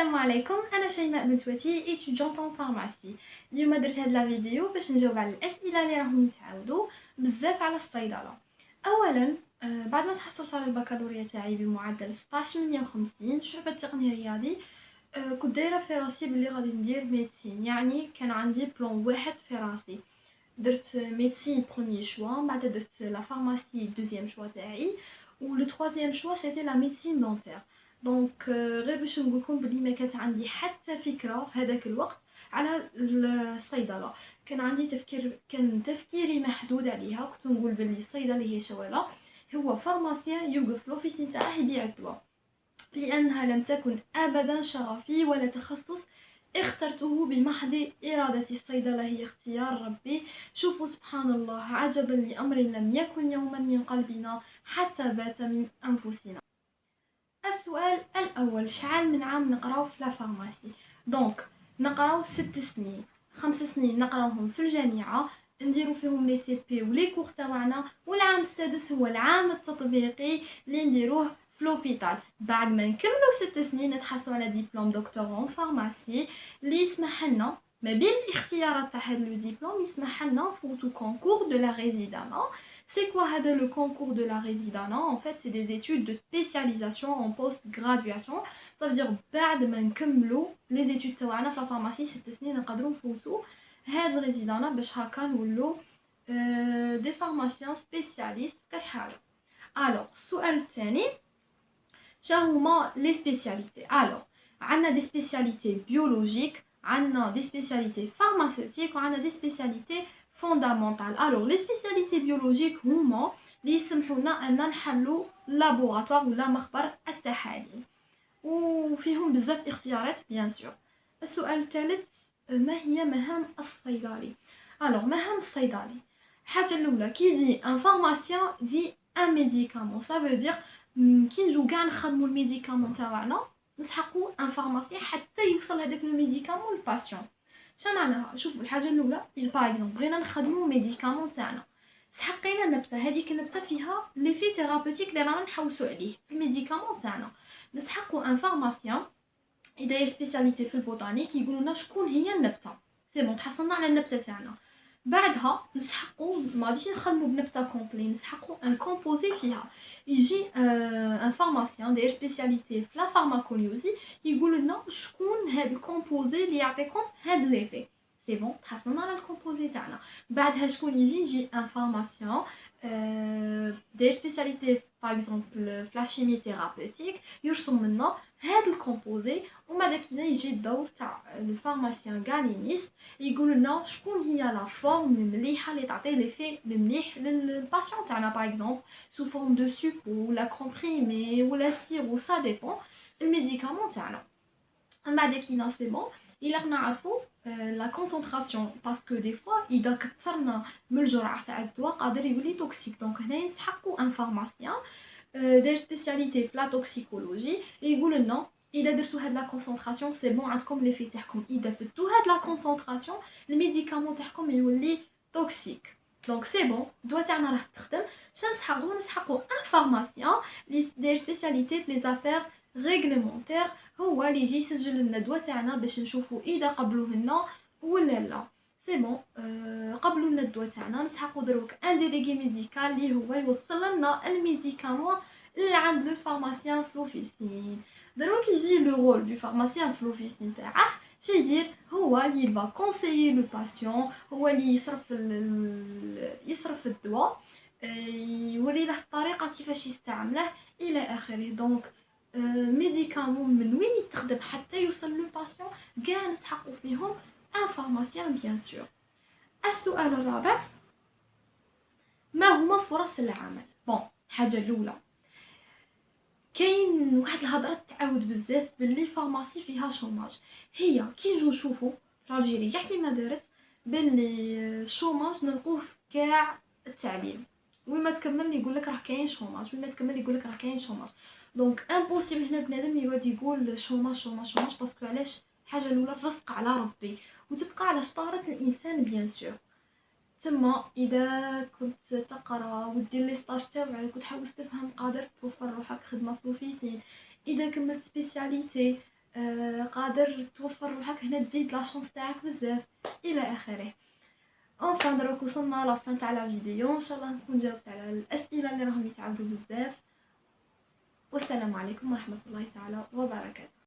السلام عليكم. انا شيماء بنتواتي étudiante en pharmacie. اليوم درت هاد لا فيديو باش نجاوب على الاسئله اللي راهم يتعاودوا بزاف على الصيدله. اولا بعد ما تحصلت على البكالوريا تاعي بمعدل 1658 شعبة تقني رياضي. كنت دايره في راسي بلي غادي ندير ميديسين، يعني كان عندي بلان واحد في راسي. درت ميديسين بروميير شوا، بعد درت لا فارماسي دوزيام شوا تاعي، و لو تروازيام شوا سيتي لا ميديسين دونتير. دونك غير باش نقولكم بلي ما كانت عندي حتى فكره في هذاك الوقت على الصيدله. كان تفكيري محدود عليها. كنت نقول بلي الصيدله هي شواله، هو فارماسيان يوقف لوفيسين تاعه يبيع الدواء، لانها لم تكن ابدا شغفي ولا تخصص اخترته بمحض إرادة. الصيدلة هي اختيار ربي. شوفوا سبحان الله، عجبا لأمر لم يكن يوما من قلبنا حتى بات من أنفسنا. السؤال الأول، شحال من عام نقراو في لا فارماسي؟ دونك نقراو 6 سنين. 5 سنين نقراوهم في الجامعة، نديرو فيهم لي تي بي ولي كور تاعنا، والعام السادس هو العام التطبيقي اللي نديروه في لوبيتال. بعد ما نكملو 6 سنين نتحصلو على ديبلوم دكتور اون فارماسي اللي يسمح لنا ما بين الاختيارات تاع هاد لو ديبلوم، يسمح لنا نفوتو كونكور دو لا ريزيدانا. C'est quoi le concours de la résidence? En fait, c'est des études de spécialisation en post-graduation. Ça veut dire بعد ما نكملوا les études تاعنا في la pharmacie 6 سنين نقدروا نفوتوا هاد الريزيدانا باش هكا نولوا des pharmaciens spécialistes كاش حاجه. alors السؤال الثاني، شهما les spécialités. alors عندنا des spécialités biologiques، عندنا des spécialités pharmaceutiques، وعندنا des spécialités fondamentales. alors les spécialités biologiques هما اللي يسمحوا لنا ان نحلوا لابوراتوار ولا مخبر التحاليل، وفيهم بزاف اختيارات بيان سور. السؤال الثالث، ما هي مهام الصيدلي؟ alors مهام الصيدلي، الحاجه الاولى كي دي ان فارماسيان دي ان ميديكامون، ça veut dire كي نجو كاع نخدموا الميديكامون تاعنا نسحقوا ان فارماسيان حتى يوصل هذاك لو ميديكامون للباسيون. شنو معناها؟ شوفوا الحاجه الاولى، باغ اكزومبل بغينا نخدموا ميديكامون تاعنا، سحقينا نبته، هذيك النبته فيها لي في ثيرابوتيك اللي رانا نحوسوا عليه في الميديكامون تاعنا. نسحقوا ان فارماسيان يدير سبيسياليتي في البوتانيك، يقولوا لنا شكون هي النبته. سي بون تحصلنا على النبته تاعنا، بعدها نسحقوا ما غاديش نخدموا بنبته كومبلي، نسحقوا ان كومبوزي فيها. يجي ان فارماسيان داير سبيسياليتي في لا فارماكولوجي، يقول لنا شكون هاد الكومبوزي اللي يعطيكم هاد ليفي. سي بون تحصلنا على الكومبوزي تاعنا. بعدها شكون يجي ان فارماسيان داير سبيسياليتي باغ اكزومبل في لا شيمي ثيرابوتيك، يرسم لنا هاد الكومبوزي. وماذا كينا يجي الدور تاع الفارماسيان غالينيست، يقول لنا شكون هي لا فورم المليحه اللي تعطي ليفي المليح للباسيون تاعنا، باغ اكزومبل سو فورم دو سوبو ولا كومبريمي ولا سيرو، سا ديبون الميديكامون تاعنا. من بعد كينا سي بون الا نعرفوا لا كونسونطراسيون، باسكو دي فوا اذا كثرنا من الجرعه تاع الدواء قادر يولي توكسيك. دونك هنا نسحقوا ان فارماسيان داير سبيسياليتي في لا توكسيكولوجي، يقول لنا اذا درتو هاد لا كونسونطراسيون سي بون عندكم لي في تاعكم، اذا فتو هاد لا كونسونطراسيون الميديكامون تاعكم يولي توكسيك. دونك سي بون الدواء تاعنا راه تخدم. نسحقوا ان فارماسيان اللي داير سبيسياليتي في لي زافير ريغلمونتير، هو اللي يجي يسجل لنا الدواء تاعنا باش نشوفوا اذا قبلوه لنا ولا لا. سي بون قبلوا لنا الدواء تاعنا، نسحقوا دروك ان ديليغي ميديكال اللي هو يوصل لنا الميديكامون اللي عند لو فارماسيان في لوفيسين. دروك يجي لو رول دو فارماسيان في لوفيسين تاعه، شي يدير؟ هو اللي فا كونسيي لو باسيون، هو اللي يصرف الدواء، يوري له الطريقه كيفاش يستعمله الى اخره. دونك الميديكامون من وين يتخدم حتى يوصل لو باسيون كاع نسحقوا فيهم ان فارماسيان بيان سور. السؤال الرابع، ما هما فرص العمل؟ بون الحاجه الاولى، كاين واحد الهضره تعاود بزاف باللي فارماسي فيها شوماج. هي كي نجو نشوفوا في الجيري كاع كيما دارت باللي الشوماج نلقوه في كاع التعليم، وين ما تكمل يقول لك راه كاين شوماج، وين ما تكمل يقول لك راه كاين شوماج. دونك امبوسيبل هنا بنادم يقعد يقول شوماج شوماج شوماج، باسكو علاش؟ الحاجه الاولى الرزق على ربي، وتبقى على شطاره الانسان بيان سور. تما اذا كنت تقرا ودير لي ستاج تاوعك وتحاول تفهم قادر توفر روحك خدمه في لوفيسين. اذا كملت سبيسياليتي قادر توفر روحك هنا، تزيد لا شونس تاعك بزاف الى اخره. اونفان دروك وصلنا لافان تاع لا فيديو، ان شاء الله نكون جاوبت على الاسئله اللي راهم يتعاودوا بزاف. والسلام عليكم ورحمه الله تعالى وبركاته.